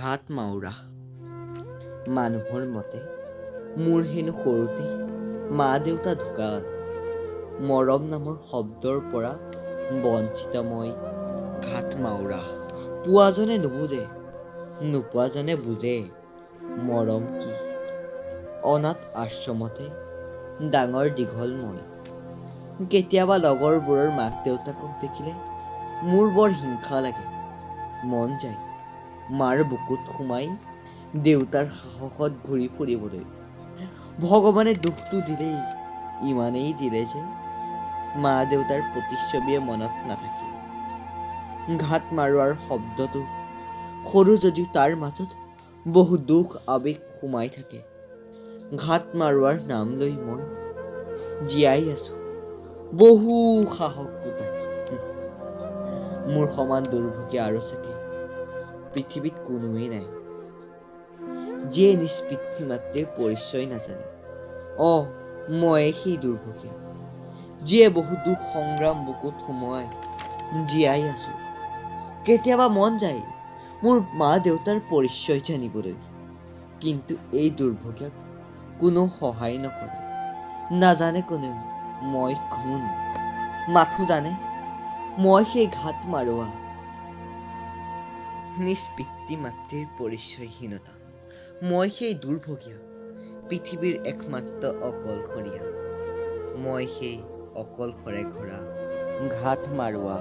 ঘাট-মাউৰা। মানুহৰ মতে মোৰ হেনো সৰুতে মা দেউতা ঢুকাল। মৰম নামৰ শব্দৰ পৰা বঞ্চিত মই ঘাট-মাউৰা। পোৱাজনে নুবুজে, নোপোৱাজনে বুজে মৰম কি। অনাথ আশ্ৰমতে ডাঙৰ দীঘল মই। কেতিয়াবা লগৰবোৰৰ মাক দেউতাকক দেখিলে মোৰ বৰ হিংসা লাগে। মন যায় মাৰ বুকুত সোমাই দেউতাৰ সাহসত ঘূৰি ফুৰিবলৈ। ভগৱানে দুখটো দিলেই, ইমানেই দিলে যে মা দেউতাৰ প্ৰতিচ্ছবিয়ে মনত নাথাকিল। ঘাট-মাৰোৱাৰ শব্দটো সৰু যদিও তাৰ মাজত বহু দুখ আৱেগ সোমাই থাকে। ঘাট-মাৰোৱাৰ নাম লৈ মই জীয়াই আছো বহু সাহস গোটাই। মোৰ সমান দুৰ্ভগীয়া আৰু চাগে পৃথিৱীত কোনোৱেই নাই, যিয়ে নিজ পিতৃ মাতৃৰ পৰিচয় নাজানে। ময়ে সেই দুৰ্ভগীয়া, যিয়ে বহু দুখ সংগ্ৰাম বুকুত সুমুৱাই জীয়াই আছো। কেতিয়াবা মন যায় মোৰ মা দেউতাৰ পৰিচয় জানিবলৈ, কিন্তু এই দুৰ্ভগীয়াক কোনো সহায় নকৰে। নাজানে কোনেও মই কোন, মাথো জানে মই সেই ঘাট-মাৰোৱা। নিজ পিতৃ মাতৃৰ পৰিচয়হীনতা, মই সেই দুৰ্ভগীয়া, পৃথিৱীৰ একমাত্ৰ অকলশৰীয়া। মই সেই অকলশৰে ঘৰা ঘাট-মাৰোৱা।